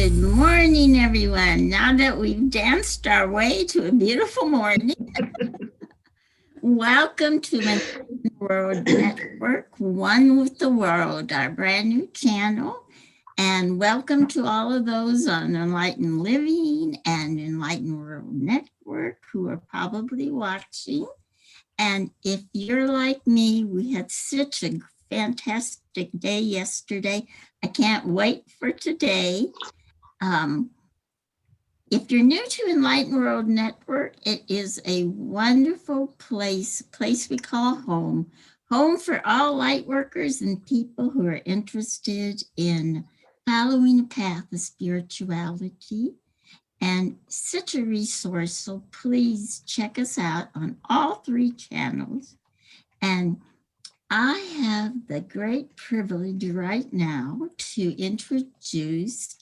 Good morning, everyone. Now that we've danced our way to a beautiful morning, welcome to Enlightened World Network, One with the World, our brand new channel. And welcome to all of those on Enlightened Living and Enlightened World Network who are probably watching. And if you're like me, we had such a fantastic day yesterday. I can't wait for today. If you're new to Enlightened World Network, it is a wonderful place we call home. Home for all light workers and people who are interested in following a path of spirituality, and such a resource. So please check us out on all three channels. And I have the great privilege right now to introduce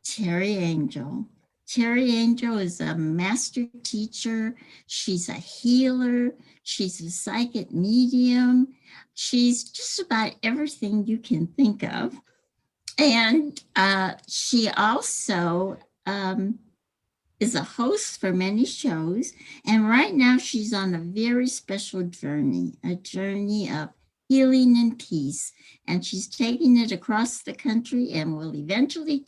Teri Angel. Teri Angel is a master teacher. She's a healer. She's a psychic medium. She's just about everything you can think of. And she also is a host for many shows. And right now she's on a very special journey, a journey of healing and peace. And she's taking it across the country and will eventually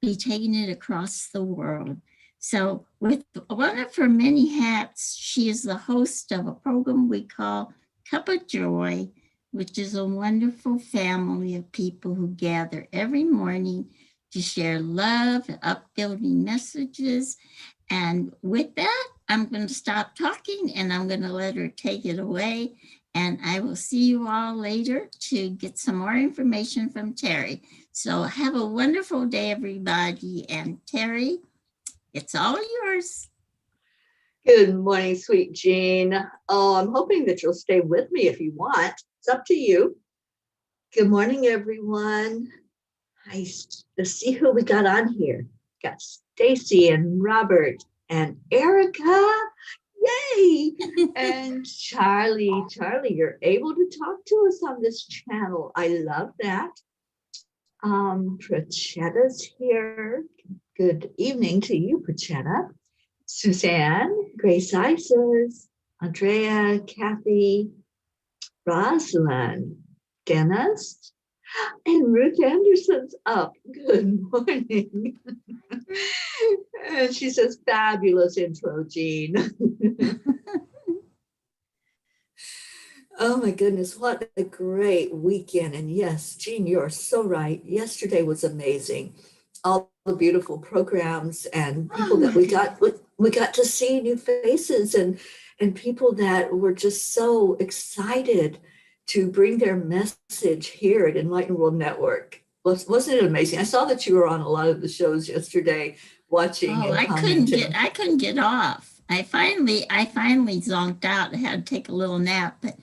be taking it across the world. So with one of her many hats, she is the host of a program we call Cuppa JoY, which is a wonderful family of people who gather every morning to share love, upbuilding messages. And with that, I'm going to stop talking and I'm going to let her take it away. And I will see you all later to get some more information from Teri. So have a wonderful day, everybody. And Teri, it's all yours. Good morning, sweet Jean. Oh, I'm hoping that you'll stay with me if you want. It's up to you. Good morning, everyone. Nice to see who we got on here. Got Stacy and Robert and Erica. Yay! And Charlie. Charlie, you're able to talk to us on this channel. I love that. Prachetta's here. Good evening to you, Prachetta. Suzanne, Grace Isis, Andrea, Kathy, Rosalind, Dennis, and Ruth Anderson's up. Good morning. And she says, fabulous intro, Jean. Oh my goodness, what a great weekend. And yes, Jean, you're so right. Yesterday was amazing. All the beautiful programs and people that we got to see, new faces and people that were just so excited to bring their message here at Enlightened World Network. Wasn't it amazing? I saw that you were on a lot of the shows yesterday watching and commenting. I couldn't get off. I finally zonked out. I had to take a little nap, but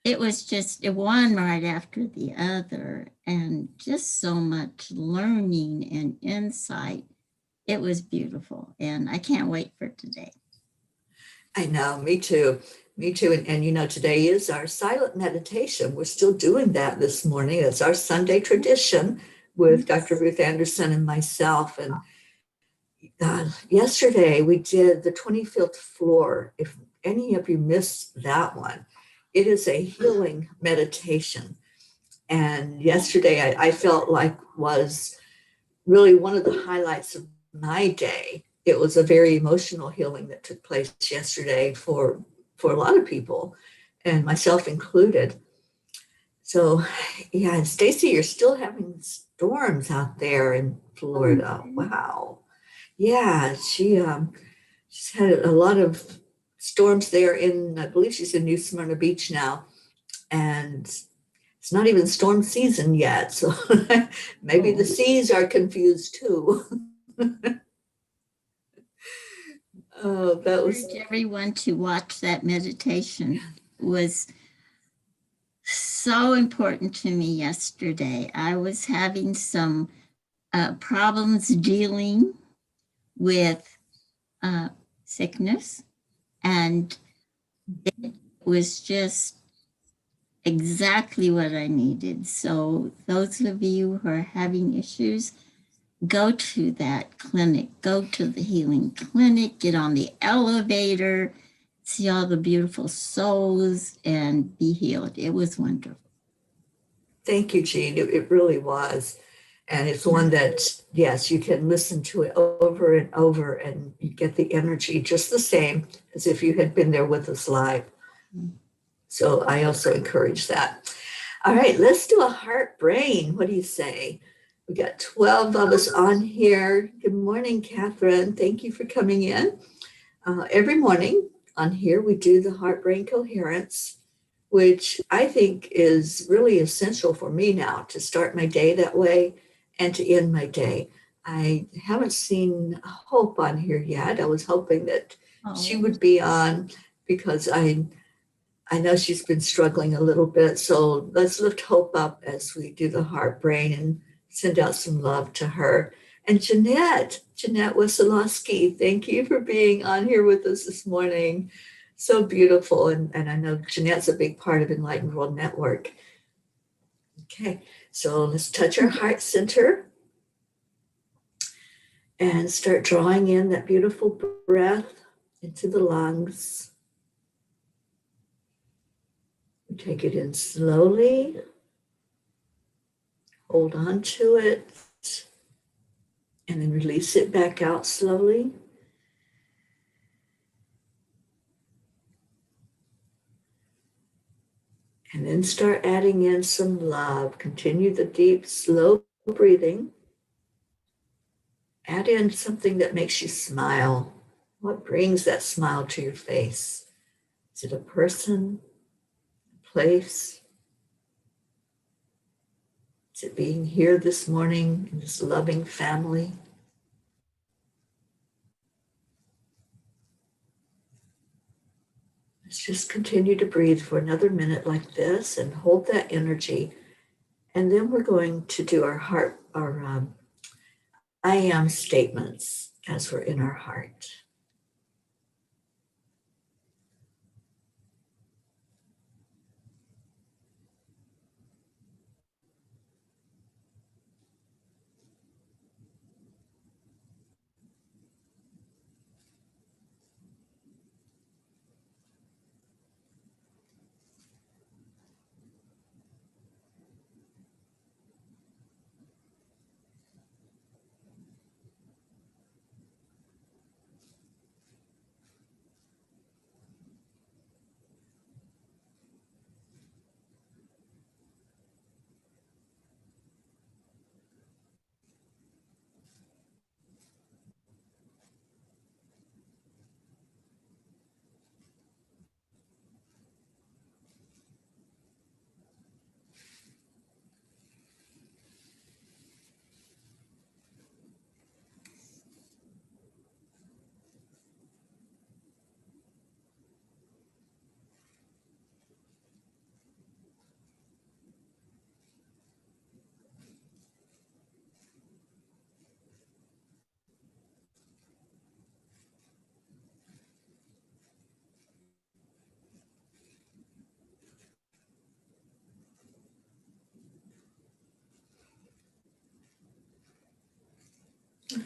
it was just one right after the other, and just so much learning and insight. It was beautiful, and I can't wait for today. I know, me too. Me too. And you know, today is our silent meditation. We're still doing that this morning. It's our Sunday tradition with Dr. Ruth Anderson and myself. And yesterday we did the 25th floor. If any of you missed that one, it is a healing meditation. And yesterday I felt like was really one of the highlights of my day. It was a very emotional healing that took place yesterday for a lot of people, and myself included. So yeah, and Stacy, you're still having storms out there in Florida. Wow. Yeah, she's had a lot of storms there I believe she's in New Smyrna Beach now, and it's not even storm season yet. So maybe the seas are confused too. Oh, that was. I urge everyone to watch that meditation. It was so important to me yesterday. I was having some problems dealing with sickness, and it was just exactly what I needed. So those of you who are having issues, go to that clinic, go to the healing clinic, get on the elevator, see all the beautiful souls, and be healed. It was wonderful. Thank you, Jean. It really was. And it's one that, yes, you can listen to it over and over and you get the energy just the same as if you had been there with us live. So I also encourage that. All right, let's do a heart brain. What do you say? We got 12 of us on here. Good morning, Catherine. Thank you for coming in. Every morning on here, we do the heart brain coherence, which I think is really essential for me now to start my day that way and to end my day. I haven't seen Hope on here yet. I was hoping that she would be on because I know she's been struggling a little bit. So let's lift Hope up as we do the heart brain and send out some love to her. And Jeanette Wasilowski, thank you for being on here with us this morning. So beautiful. And I know Jeanette's a big part of Enlightened World Network. Okay, so let's touch our heart center and start drawing in that beautiful breath into the lungs. Take it in slowly. Hold on to it. And then release it back out slowly. And then start adding in some love. Continue the deep, slow breathing. Add in something that makes you smile. What brings that smile to your face? Is it a person, a place? Is it being here this morning in this loving family? Let's just continue to breathe for another minute like this and hold that energy. And then we're going to do our I am statements as we're in our heart.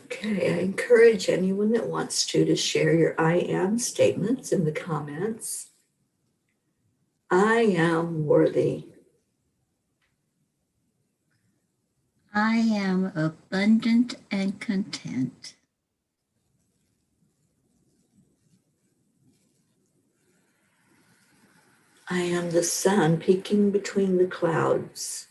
Okay, I encourage anyone that wants to share your I am statements in the comments. I am worthy. I am abundant and content. I am the sun peeking between the clouds.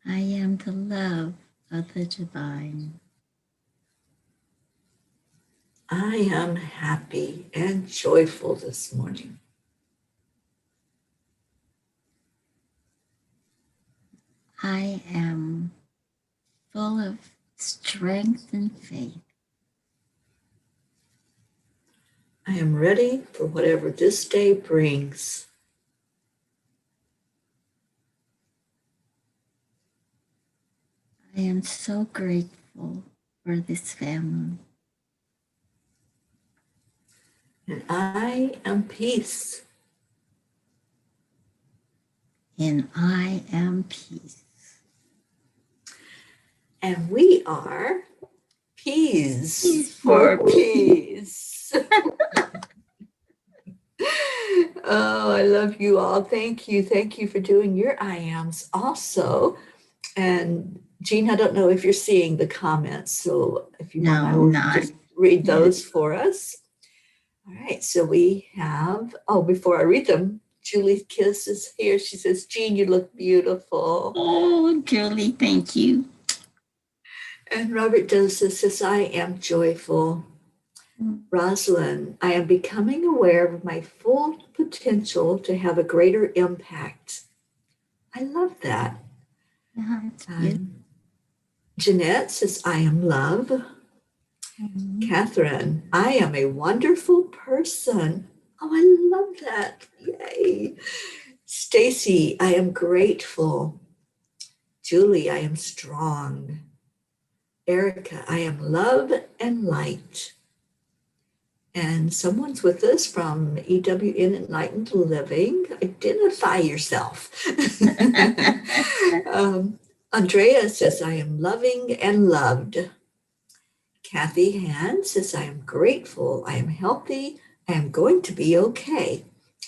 I am the love of the divine. I am happy and joyful this morning. I am full of strength and faith. I am ready for whatever this day brings. I am so grateful for this family. And I am peace. And I am peace. And we are Peas Peas for for Peace. Oh, I love you all. Thank you. Thank you for doing your I ams also. And Jean, I don't know if you're seeing the comments. So if you No, want I'm to not. just read those for us. All right. So we have, oh, before I read them, Julie Kiss is here. She says, Jean, you look beautiful. Oh, Julie, thank you. And Robert Joseph says, I am joyful. Rosalind, I am becoming aware of my full potential to have a greater impact. I love that. Jeanette says, I am love. Catherine, I am a wonderful person. Oh, I love that. Yay. Stacy, I am grateful. Julie, I am strong. Erica, I am love and light. And someone's with us from EWN Enlightened Living. Identify yourself. Andrea says, I am loving and loved. Kathy Han says, I am grateful. I am healthy. I am going to be okay.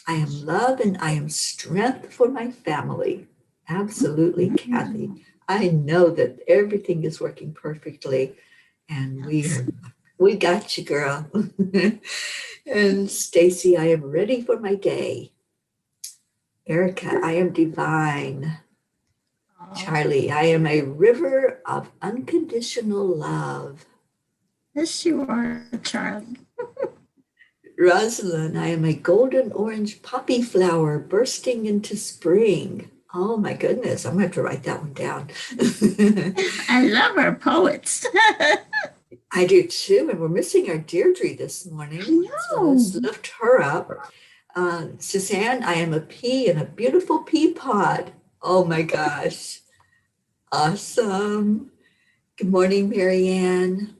I am love and I am strength for my family. Absolutely, Kathy. I know that everything is working perfectly, and we got you, girl. And Stacy, I am ready for my day. Erica, I am divine. Charlie, I am a river of unconditional love. Yes, you are, Charlie. Rosalind, I am a golden orange poppy flower bursting into spring. Oh my goodness, I'm going to have to write that one down. I love our poets. I do too, and we're missing our Deirdre this morning. So let's lift her up. Suzanne, I am a pea in a beautiful pea pod. Oh my gosh. Awesome. Good morning, Marianne.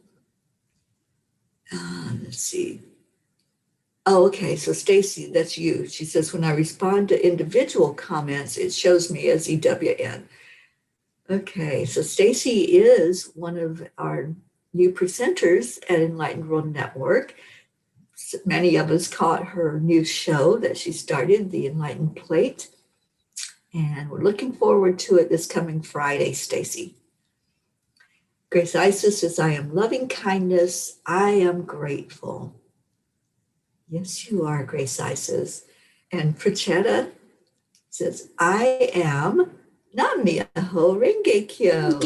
Let's see. Oh, okay. So Stacy, that's you. She says, when I respond to individual comments, it shows me as EWN. Okay. So Stacy is one of our new presenters at Enlightened World Network. Many of us caught her new show that she started, The Enlightened Plate. And we're looking forward to it this coming Friday, Stacy. Grace Isis says, I am loving kindness. I am grateful. Yes, you are, Grace Isis. And Prachetta says, I am Nam-myoho Renge Kyo.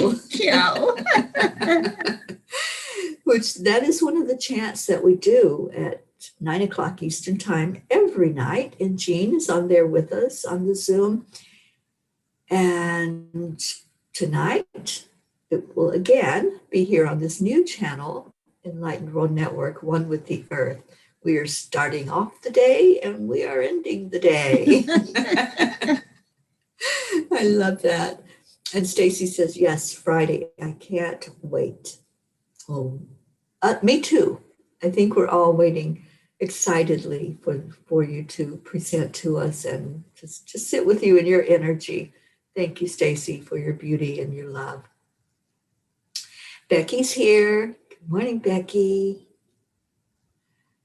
Which that is one of the chants that we do at 9 o'clock Eastern time every night. And Jean is on there with us on the Zoom. And tonight, it will again be here on this new channel, Enlightened World Network, One with the Earth. We are starting off the day and we are ending the day. I love that. And Stacy says, yes, Friday. I can't wait. Oh, me too. I think we're all waiting excitedly for you to present to us and just sit with you in your energy. Thank you, Stacy, for your beauty and your love. Becky's here. Good morning, Becky.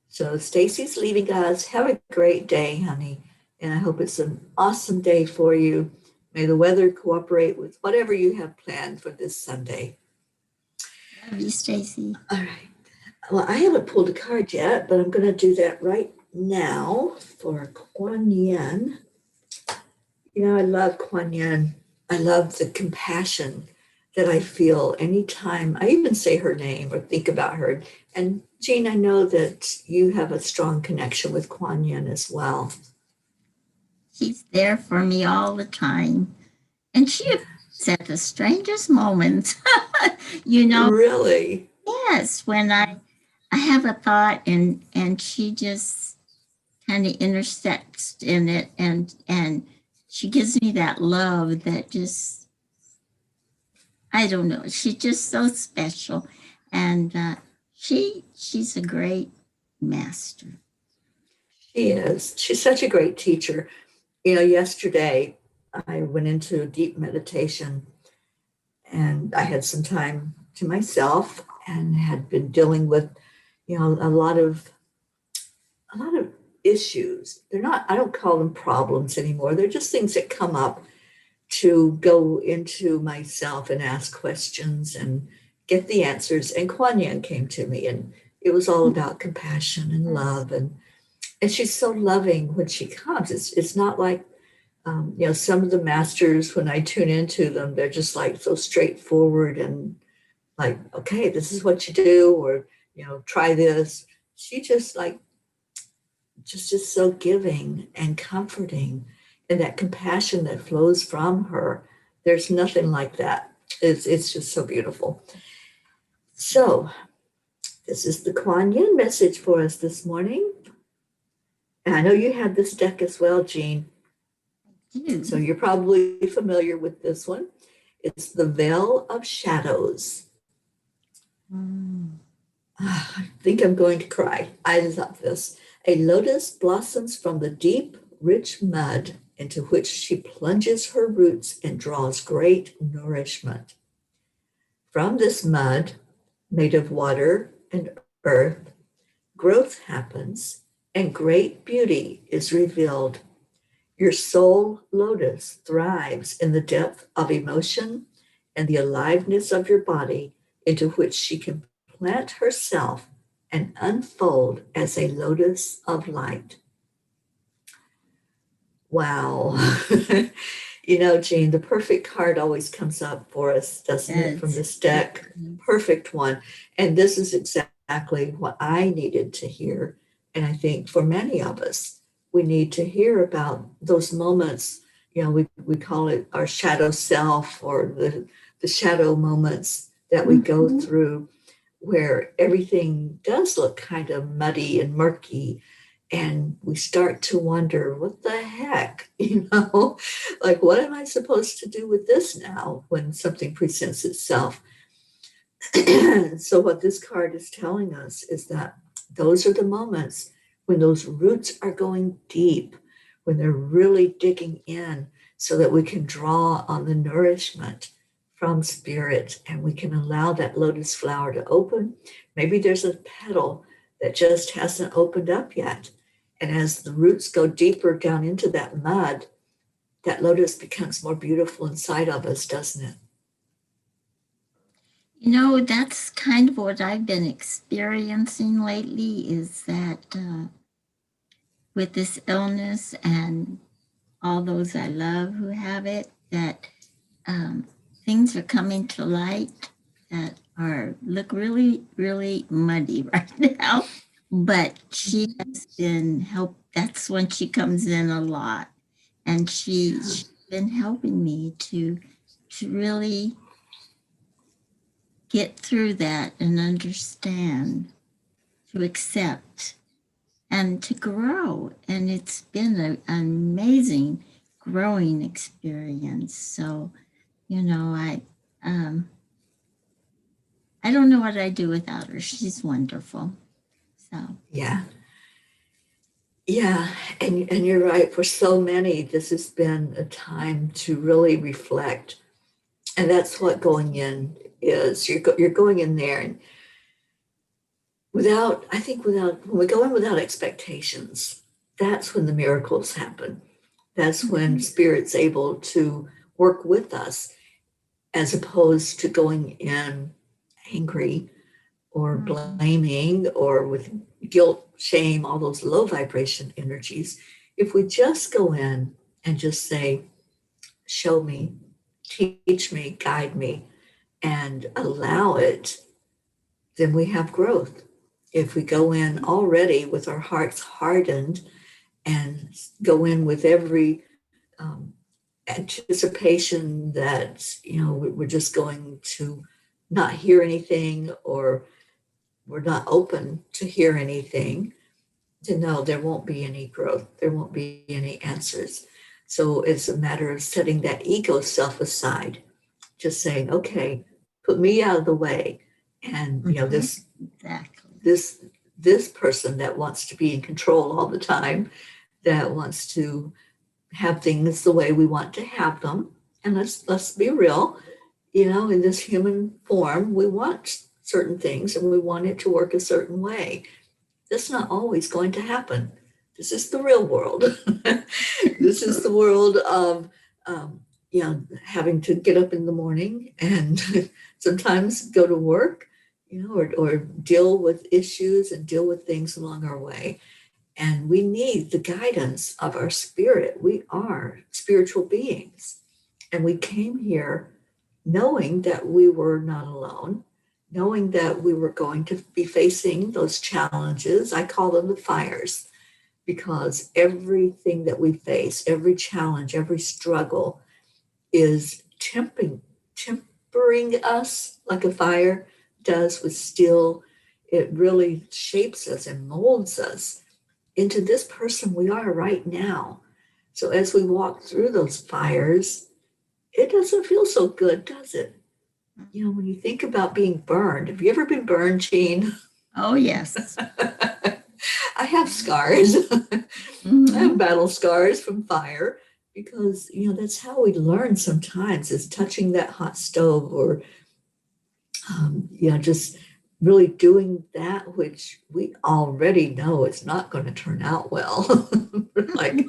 So Stacy's leaving us. Have a great day, honey. And I hope it's an awesome day for you. May the weather cooperate with whatever you have planned for this Sunday. Love you, Stacy. All right. Well, I haven't pulled a card yet, but I'm going to do that right now for Kuan Yin. You know, I love Kuan Yin. I love the compassion that I feel anytime I even say her name or think about her. And Jean, I know that you have a strong connection with Kuan Yin as well. She's there for me all the time. And she appears at the strangest moments. You know, really? Yes, when I have a thought and she just kind of intersects in it and she gives me that love that just, I don't know, she's just so special. And she's a great master. She is. She's such a great teacher. You know, yesterday I went into deep meditation and I had some time to myself and had been dealing with, a lot of issues. They're not, I don't call them problems anymore. They're just things that come up to go into myself and ask questions and get the answers. And Kuan Yin came to me, and it was all about compassion and love. And she's so loving when she comes. It's not like, some of the masters, when I tune into them, they're just like so straightforward and like, okay, this is what you do, or, try this. She just so giving and comforting, and that compassion that flows from her. There's nothing like that. It's just so beautiful. So this is the Kuan Yin message for us this morning. And I know you had this deck as well, Jean. So you're probably familiar with this one. It's the Veil of Shadows. I think I'm going to cry. I love this. A lotus blossoms from the deep, rich mud into which she plunges her roots and draws great nourishment. From this mud, made of water and earth, growth happens and great beauty is revealed. Your soul lotus thrives in the depth of emotion and the aliveness of your body, into which she can plant herself and unfold as a lotus of light. Wow. Jean, the perfect card always comes up for us, doesn't it, from this deck? Perfect one. And this is exactly what I needed to hear. And I think for many of us, we need to hear about those moments. We call it our shadow self, or the shadow moments that we go through, where everything does look kind of muddy and murky. And we start to wonder, what the heck, like, what am I supposed to do with this now when something presents itself? So what this card is telling us is that those are the moments when those roots are going deep, when they're really digging in, so that we can draw on the nourishment from spirit, and we can allow that lotus flower to open. Maybe there's a petal that just hasn't opened up yet. And as the roots go deeper down into that mud, that lotus becomes more beautiful inside of us, doesn't it? That's kind of what I've been experiencing lately, is that with this illness and all those I love who have it, that things are coming to light that look really, really muddy right now. But she has been that's when she comes in a lot. And she's been helping me to really get through that and understand, to accept, and to grow. And it's been an amazing growing experience. So, I don't know what I'd do without her. She's wonderful. So Yeah. And you're right. For so many, this has been a time to really reflect, and that's what going in is. You're going in there, and when we go in without expectations, that's when the miracles happen. That's when Spirit's able to work with us, as opposed to going in angry or blaming or with guilt, shame, all those low vibration energies. If we just go in and just say, show me, teach me, guide me, and allow it, then we have growth. If we go in already with our hearts hardened and go in with every anticipation that, we're just going to not hear anything, or we're not open to hear anything, to know there won't be any growth, there won't be any answers. So it's a matter of setting that ego self aside, just saying, okay, put me out of the way. And exactly. this person that wants to be in control all the time, that wants to have things the way we want to have them. And let's be real, in this human form, we want certain things and we want it to work a certain way. That's not always going to happen. This is the real world. This is the world of, having to get up in the morning and sometimes go to work, or deal with issues and deal with things along our way. And we need the guidance of our spirit. We are spiritual beings. And we came here knowing that we were not alone, knowing that we were going to be facing those challenges. I call them the fires, because everything that we face, every challenge, every struggle is tempering us like a fire does with steel. It really shapes us and molds us into this person we are right now. So as we walk through those fires, it doesn't feel so good, does it? When you think about being burned, have you ever been burned, Jean? Oh, yes. I have scars. Mhm. I have battle scars from fire because, that's how we learn sometimes, is touching that hot stove, or, just really doing that which we already know is not going to turn out well. Like,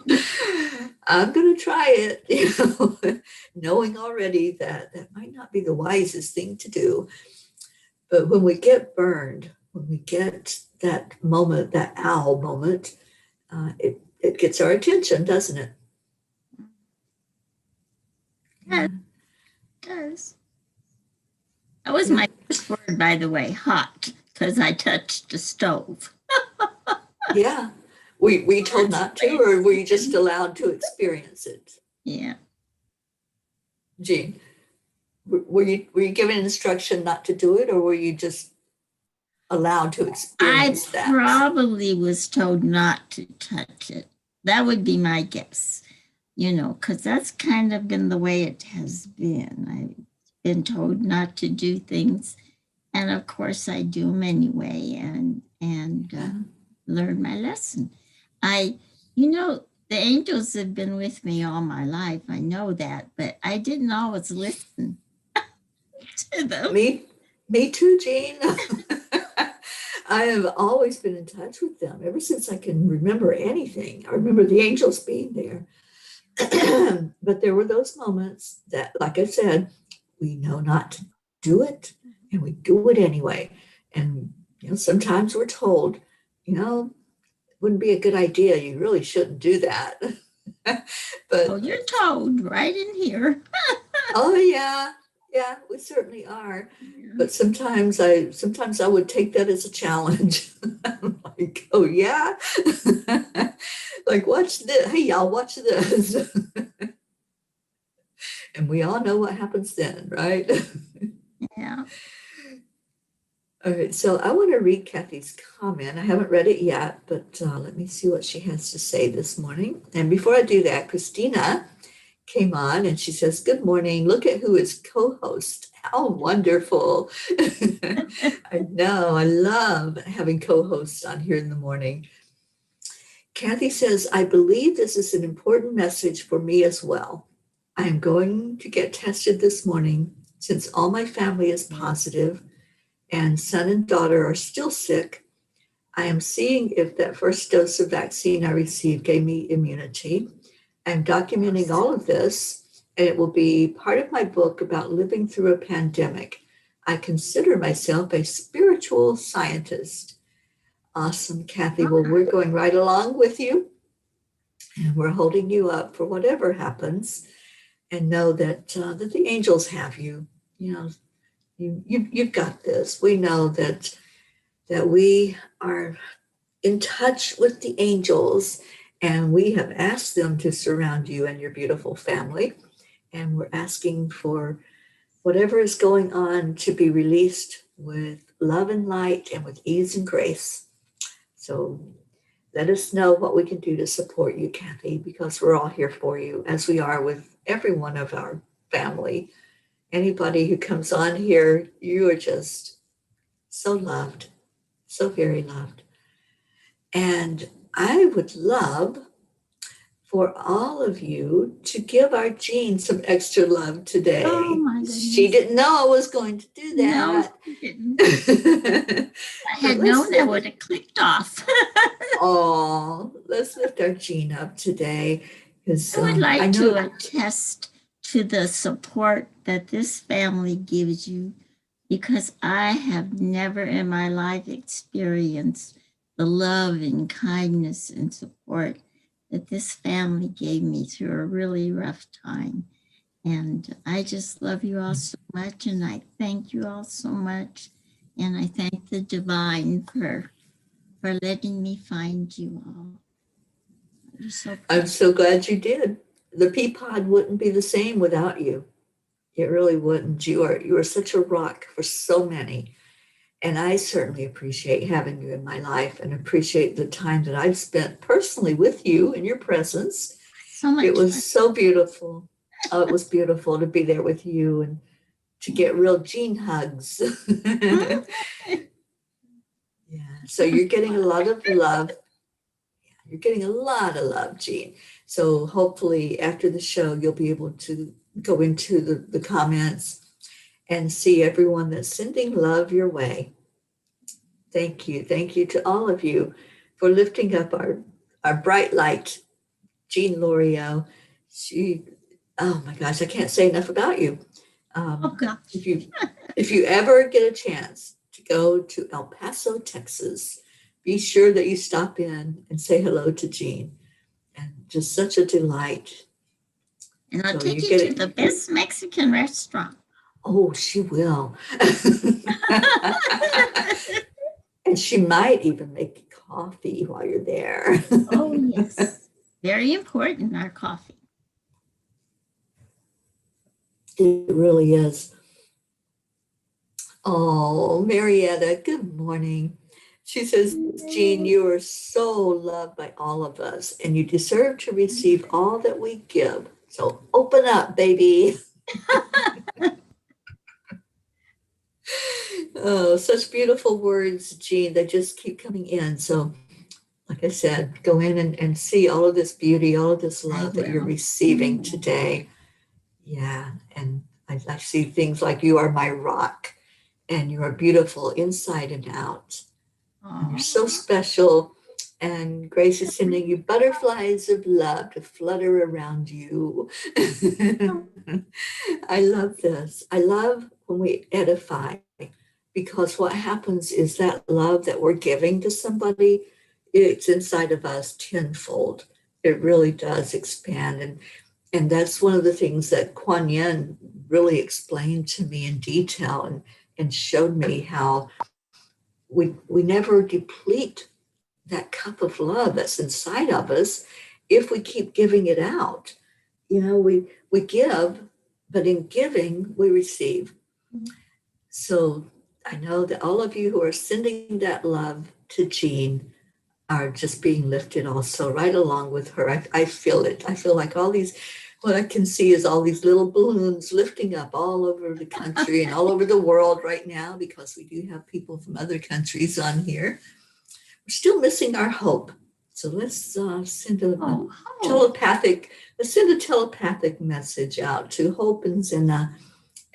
I'm going to try it, knowing already that that might not be the wisest thing to do. But when we get burned, when we get that moment, that owl moment, it gets our attention, doesn't it? Yes, Yeah. it does. That was Yeah. my first word, by the way, hot, because I touched the stove. Yeah. We told not to, or were you just allowed to experience it? Yeah. Jean, were you given instruction not to do it, or were you just allowed to I experience that? probably was told not to touch it. That would be my guess, because that's kind of been the way it has been. I've been told not to do things, and of course I do them anyway, and learn my lesson. The angels have been with me all my life. I know that, but I didn't always listen to them. Me too, Jean. I have always been in touch with them ever since I can remember anything. I remember the angels being there. But there were those moments that, like I said, we know not to do it, and we do it anyway. And sometimes we're told, wouldn't be a good idea. You really shouldn't do that. Oh, But you're told right in here. oh yeah, we certainly are. Yeah. But sometimes I would take that as a challenge. I'm like, oh yeah, like watch this. Hey y'all, watch this. And we all know what happens then, right? Yeah. All right, so I want to read Kathy's comment. I haven't read it yet, but let me see what she has to say this morning. And before I do that, Christina came on and she says, "Good morning. Look at who is co-host. How wonderful." I know. I love having co-hosts on here in the morning. Kathy says, "I believe this is an important message for me as well. I am going to get tested this morning since all my family is positive and son and daughter are still sick. I am seeing if that first dose of vaccine I received gave me immunity. I'm documenting all of this, and it will be part of my book about living through a pandemic. I consider myself a spiritual scientist." Awesome, Kathy. Well, we're going right along with you, and we're holding you up for whatever happens. And know that the angels have you. You've got this. We know that we are in touch with the angels, and we have asked them to surround you and your beautiful family. And we're asking for whatever is going on to be released with love and light and with ease and grace. So let us know what we can do to support you, Kathy, because we're all here for you, as we are with every one of our family. Anybody who comes on here, you are just so loved, so very loved. And I would love for all of you to give our Jean some extra love today. Oh my She goodness. didn't know I was going to do No, that. she didn't. If I had known, I would have clicked off. Oh, let's lift our Jean up today. Because I would I like know to attest to the support that this family gives you, because I have never in my life experienced the love and kindness and support that this family gave me through a really rough time. And I just love you all so much, and I thank you all so much. And I thank the divine for letting me find you all. You're so I'm so glad you did. The pea pod wouldn't be the same without you. It really wouldn't. You are such a rock for so many. And I certainly appreciate having you in my life and appreciate the time that I've spent personally with you in your presence. so much It was fun. so beautiful. Oh, it was beautiful to be there with you and to get real Jean hugs. Yeah. So you're getting a lot of love. You're getting a lot of love, Jean. So hopefully after the show, you'll be able to go into the comments and see everyone that's sending love your way. Thank you. Thank you to all of you for lifting up our bright light, Jean Lorio. She, oh my gosh, I can't say enough about you. Oh gosh. If you ever get a chance to go to El Paso, Texas, be sure that you stop in and say hello to Jean. And just such a delight. And I'll So take you you get to it. the best Mexican restaurant. Oh, she will. And she might even make you coffee while you're there. Oh yes. Very important, our coffee. It really is. Oh, Marietta, good morning. She says, Jean, you are so loved by all of us, and you deserve to receive all that we give. So open up, baby. Oh, such beautiful words, Jean. They just keep coming in. So, like I said, go in and see all of this beauty, all of this love that you're receiving today. Yeah. And I see things like you are my rock, and you are beautiful inside and out. And you're so special. And Grace is sending you butterflies of love to flutter around you. I love this. I love when we edify, because what happens is that love that we're giving to somebody, it's inside of us tenfold. It really does expand. And that's one of the things that Kuan Yin really explained to me in detail and showed me how we never deplete that cup of love that's inside of us if we keep giving it out. We give, but in giving we receive. So I know that all of you who are sending that love to Jean are just being lifted also right along with her. I feel it. I feel like all these, what I can see is all these little balloons lifting up all over the country and all over the world right now, because we do have people from other countries on here. We're still missing our hope. So let's send a telepathic message out to Hope and Zena,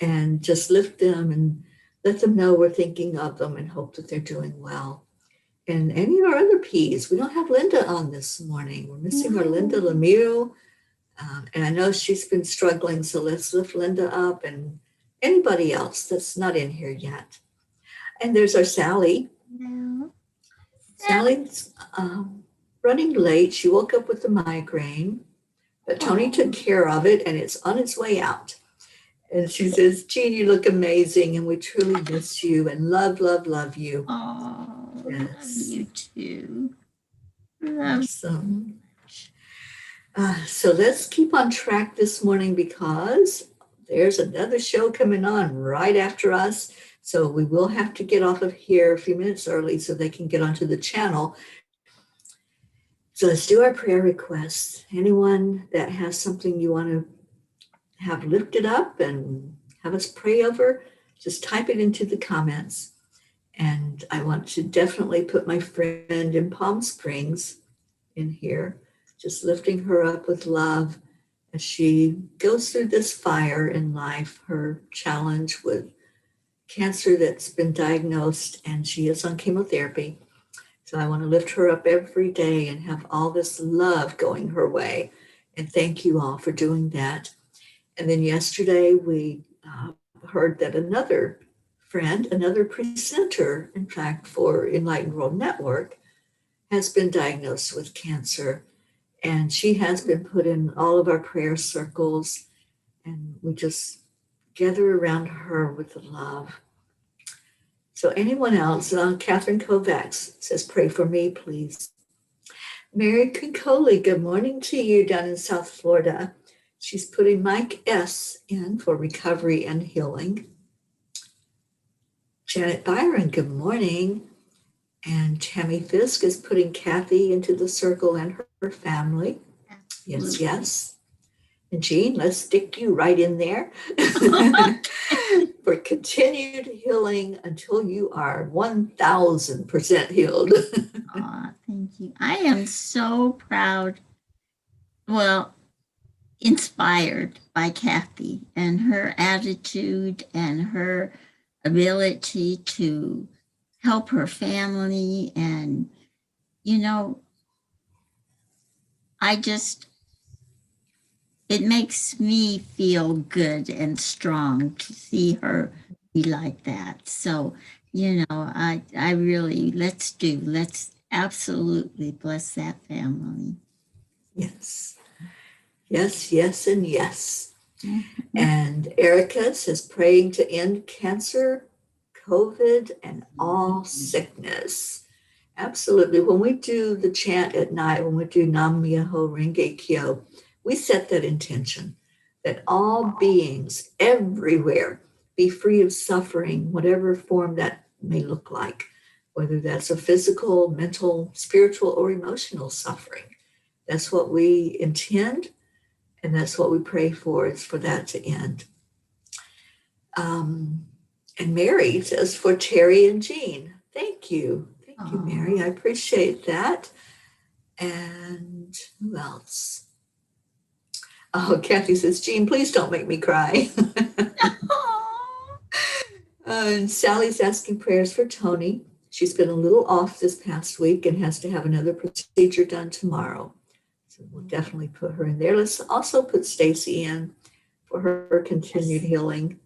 and just lift them and let them know we're thinking of them and hope that they're doing well. And any of our other P's, we don't have Linda on this morning. We're missing our Linda Lemieux. And I know she's been struggling, so let's lift Linda up and anybody else that's not in here yet. And there's our Sally. No. Sally's running late. She woke up with a migraine, but Tony took care of it and it's on its way out. And she says, Jean, you look amazing and we truly miss you and love, love, love you. Oh, Yes. love you too. Awesome. So let's keep on track this morning, because there's another show coming on right after us. So we will have to get off of here a few minutes early so they can get onto the channel. So let's do our prayer requests. Anyone that has something you want to have lifted up and have us pray over, just type it into the comments. And I want to definitely put my friend in Palm Springs in here. just lifting her up with love as she goes through this fire in life, her challenge with cancer that's been diagnosed, and she is on chemotherapy. So I want to lift her up every day and have all this love going her way. And thank you all for doing that. And then yesterday we heard that another friend, another presenter, in fact, for Enlightened World Network, has been diagnosed with cancer. And she has been put in all of our prayer circles. And we just gather around her with the love. So anyone else? Catherine Kovacs says, pray for me, please. Mary Concoli, good morning to you down in South Florida. She's putting Mike S. in for recovery and healing. Janet Byron, good morning. And Tammy Fisk is putting Kathy into the circle and her family. Yes, yes. And Jean, let's stick you right in there for continued healing until you are 1,000% healed. Aw, thank you. I am so proud, well, inspired by Kathy and her attitude and her ability to help her family. And, you know, it makes me feel good and strong to see her be like that. So, I really, let's absolutely bless that family. Yes, yes, yes, and yes. Mm-hmm. And Erica says, praying to end cancer, COVID, and all sickness. Absolutely. When we do the chant at night, when we do Nam Myoho Renge Kyo, we set that intention that all beings everywhere be free of suffering, whatever form that may look like, whether that's a physical, mental, spiritual, or emotional suffering. That's what we intend, and that's what we pray for, is for that to end. And Mary says, for Teri and Jean. Thank you. Thank you, Mary. I appreciate that. And who else? Oh, Kathy says, Jean, please don't make me cry. And Sally's asking prayers for Tony. She's been a little off this past week and has to have another procedure done tomorrow. So we'll definitely put her in there. Let's also put Stacy in for her continued healing.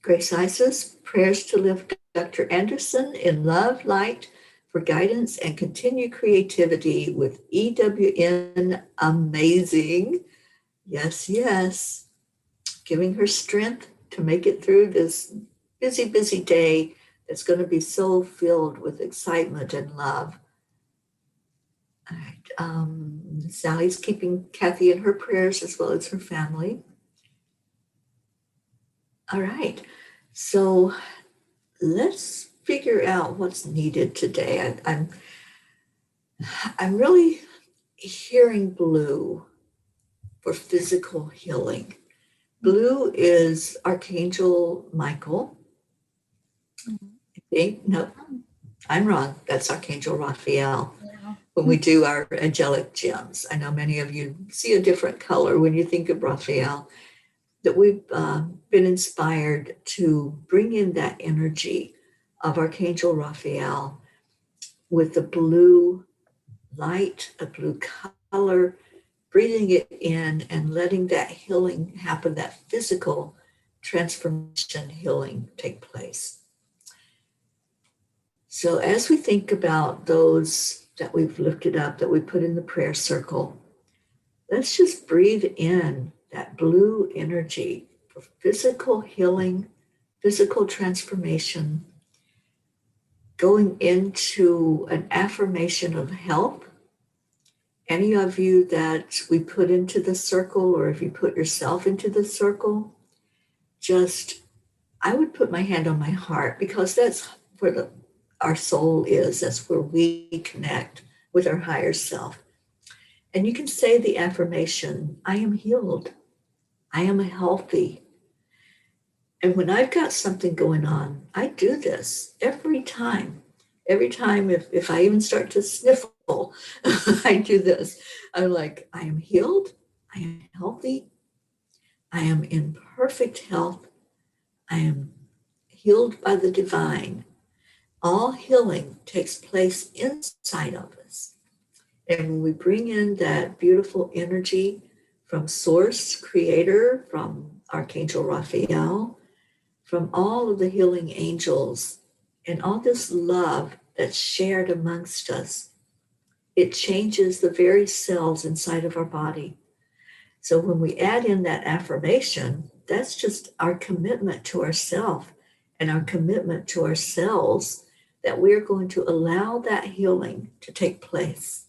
Grace Isis, prayers to lift Dr. Anderson in love, light, for guidance and continued creativity with EWN Amazing. Yes, yes. Giving her strength to make it through this busy, busy day that's going to be so filled with excitement and love. All right. Sally's keeping Kathy in her prayers as well as her family. All right. So let's figure out what's needed today. I'm really hearing blue for physical healing. Blue is Archangel Michael. I think, no, I'm wrong. That's Archangel Raphael. Yeah. When we do our angelic gems, I know many of you see a different color when you think of Raphael, that we've been inspired to bring in that energy of Archangel Raphael with the blue light, a blue color, breathing it in and letting that healing happen, that physical transformation healing take place. So as we think about those that we've lifted up, that we put in the prayer circle, let's just breathe in that blue energy for physical healing, physical transformation, going into an affirmation of help. Any of you that we put into the circle, or if you put yourself into the circle, I would put my hand on my heart, because that's where our soul is. That's where we connect with our higher self. And you can say the affirmation, I am healed. I am healthy. And when I've got something going on, I do this every time. Every time, if I even start to sniffle, I do this. I'm like, I am healed. I am healthy. I am in perfect health. I am healed by the divine. All healing takes place inside of us. And when we bring in that beautiful energy from Source, Creator, from Archangel Raphael, from all of the healing angels, and all this love that's shared amongst us, it changes the very cells inside of our body. So when we add in that affirmation, that's just our commitment to ourselves and our commitment to ourselves that we're going to allow that healing to take place.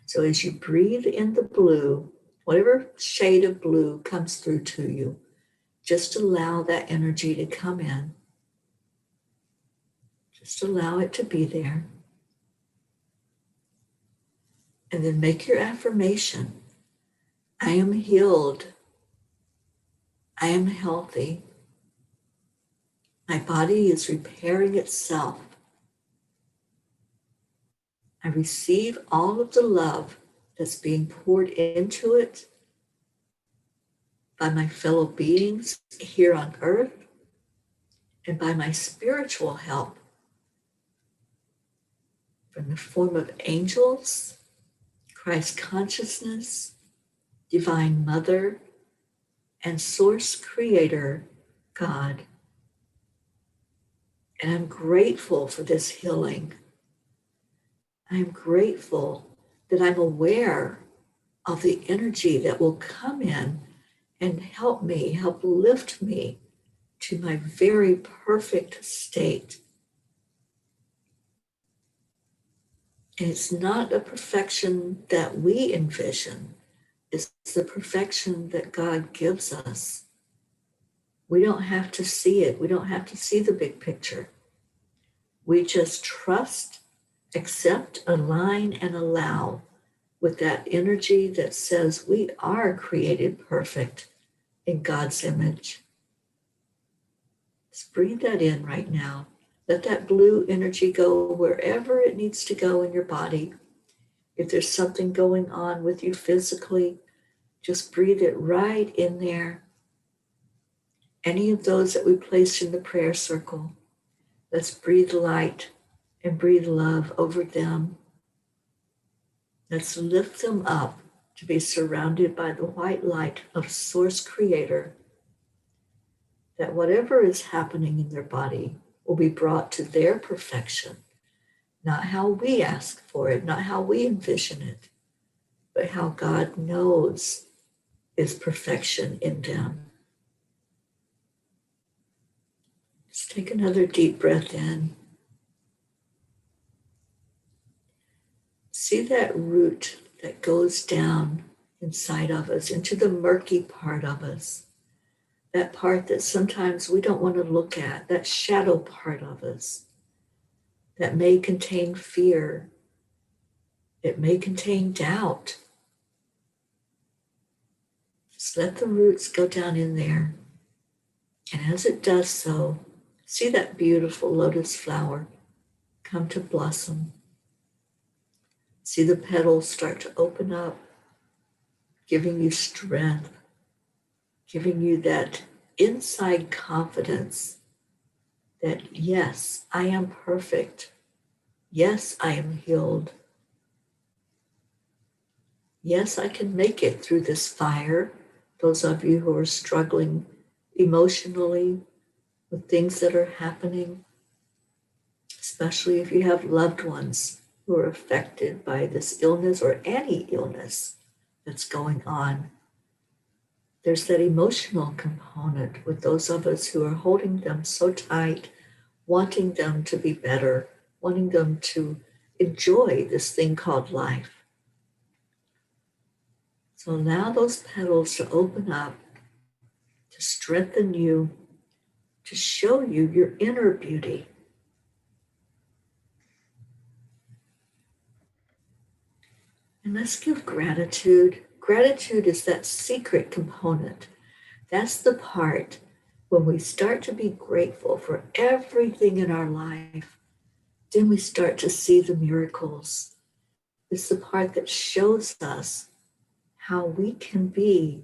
So as you breathe in the blue, whatever shade of blue comes through to you, just allow that energy to come in. Just allow it to be there. And then make your affirmation. I am healed. I am healthy. My body is repairing itself. I receive all of the love that's being poured into it by my fellow beings here on earth and by my spiritual help from the form of angels, Christ consciousness, Divine Mother, and Source Creator, God. And I'm grateful for this healing. I'm grateful that I'm aware of the energy that will come in and help me, help lift me to my very perfect state. And it's not a perfection that we envision, it's the perfection that God gives us. We don't have to see it, we don't have to see the big picture. We just trust, accept, align, and allow with that energy that says we are created perfect in God's image. Just breathe that in right now. Let that blue energy go wherever it needs to go in your body. If there's something going on with you physically, just breathe it right in there. Any of those that we placed in the prayer circle, let's breathe light and breathe love over them. Let's lift them up to be surrounded by the white light of Source Creator, that whatever is happening in their body will be brought to their perfection, not how we ask for it, not how we envision it, but how God knows is perfection in them. Just take another deep breath in. See that root that goes down inside of us into the murky part of us. That part that sometimes we don't want to look at, that shadow part of us that may contain fear. It may contain doubt. Just let the roots go down in there. And as it does so, see that beautiful lotus flower come to blossom. See the petals start to open up, giving you strength, giving you that inside confidence that yes, I am perfect. Yes, I am healed. Yes, I can make it through this fire. Those of you who are struggling emotionally with things that are happening, especially if you have loved ones who are affected by this illness or any illness that's going on. There's that emotional component with those of us who are holding them so tight, wanting them to be better, wanting them to enjoy this thing called life. So allow those petals to open up, to strengthen you, to show you your inner beauty. And let's give gratitude. Gratitude is that secret component. That's the part when we start to be grateful for everything in our life, then we start to see the miracles. It's the part that shows us how we can be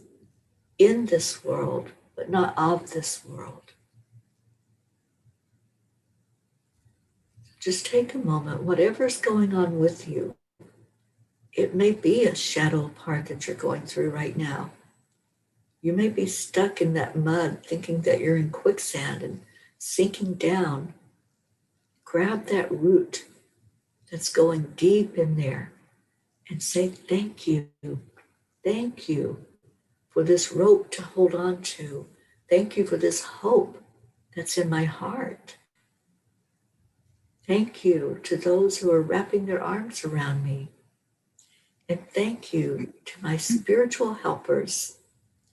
in this world, but not of this world. Just take a moment, whatever's going on with you. It may be a shadow part that you're going through right now. You may be stuck in that mud thinking that you're in quicksand and sinking down. Grab that root that's going deep in there and say, thank you. Thank you for this rope to hold on to. Thank you for this hope that's in my heart. Thank you to those who are wrapping their arms around me. And thank you to my spiritual helpers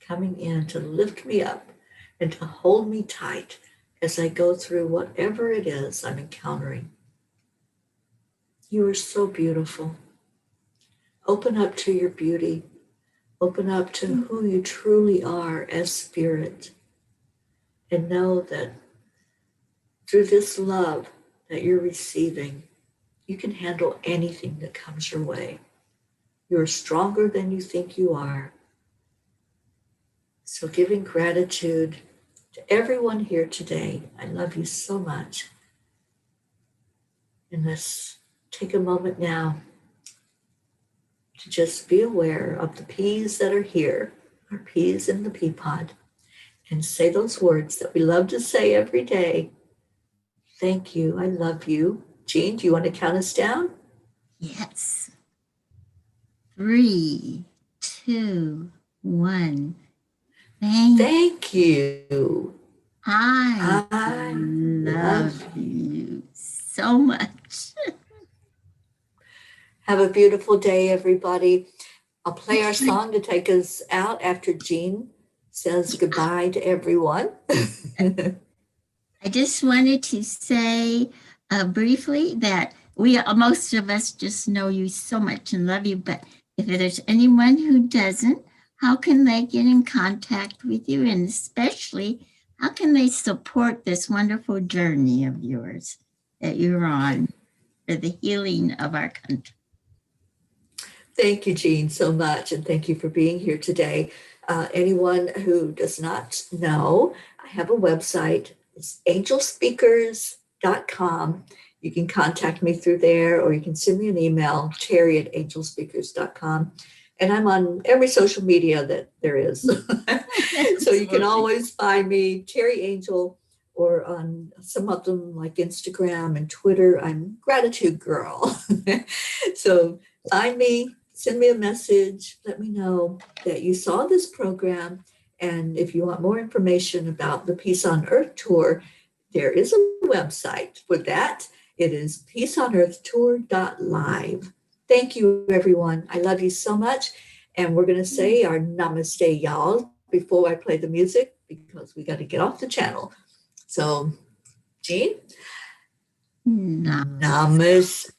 coming in to lift me up and to hold me tight as I go through whatever it is I'm encountering. You are so beautiful. Open up to your beauty. Open up to who you truly are as spirit. And know that through this love that you're receiving, you can handle anything that comes your way. You're stronger than you think you are. So giving gratitude to everyone here today. I love you so much. And let's take a moment now to just be aware of the peas that are here, our peas in the pea pod, and say those words that we love to say every day. Thank you. I love you. Jean, do you want to count us down? Yes. 3, 2, 1. Thank you. I love you so much. Have a beautiful day, everybody. I'll play our song to take us out after Jean says goodbye to everyone. I just wanted to say briefly that most of us just know you so much and love you, but if there's anyone who doesn't, how can they get in contact with you? And especially, how can they support this wonderful journey of yours that you're on for the healing of our country? Thank you, Jean, so much. And thank you for being here today. Anyone who does not know, I have a website. It's angelspeakers.com. You can contact me through there, or you can send me an email, Teri@angelspeakers.com. And I'm on every social media that there is. So you can always find me, Teri Angel, or on some of them like Instagram and Twitter. I'm Gratitude Girl. So find me, send me a message, let me know that you saw this program. And if you want more information about the Peace on Earth tour, there is a website for that. It is peaceonearthtour.live. Thank you, everyone. I love you so much. And we're going to say our namaste, y'all, before I play the music, because we got to get off the channel. So, Jean? Namaste,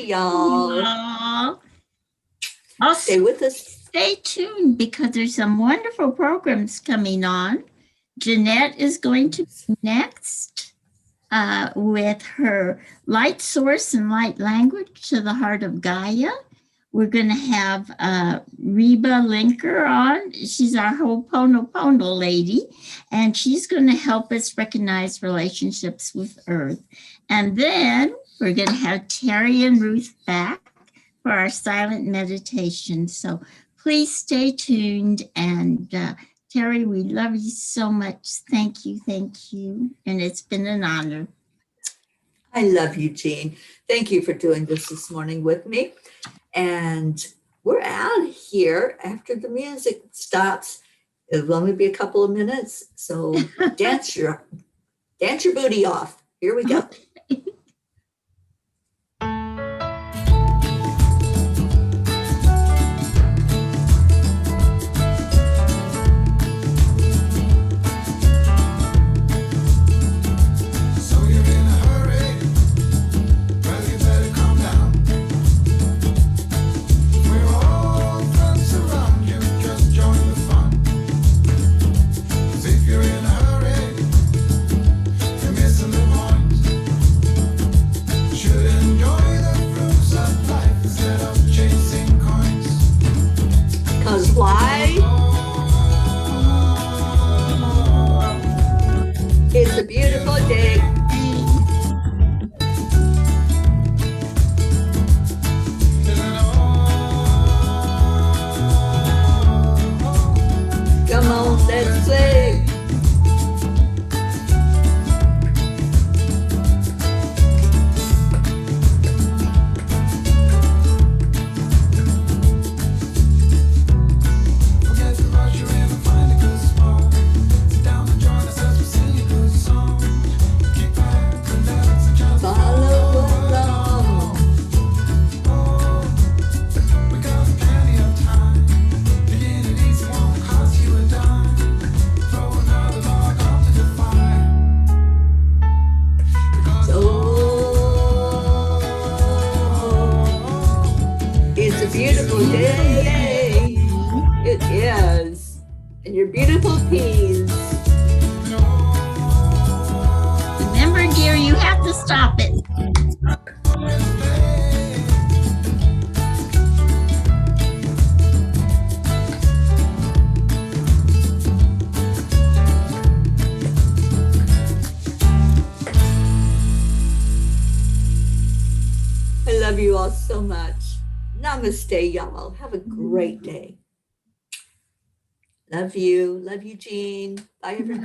y'all. Stay with us. Stay tuned because there's some wonderful programs coming on. Jeanette is going to be next with her light source and light language to the heart of Gaia. We're going to have Reba Linker on. She's our Ho'oponopono lady, and she's going to help us recognize relationships with Earth. And then we're going to have Teri and Ruth back for our silent meditation. So please stay tuned. And Teri, we love you so much. Thank you. Thank you. And it's been an honor. I love you, Jean. Thank you for doing this morning with me. And we're out here after the music stops. It'll only be a couple of minutes. So dance your booty off. Here we go. your beautiful peas. Remember, dear, you have to stop it. I love you all so much. Namaste, y'all. Have a great day. Love you. Love you, Jean. Bye, everybody.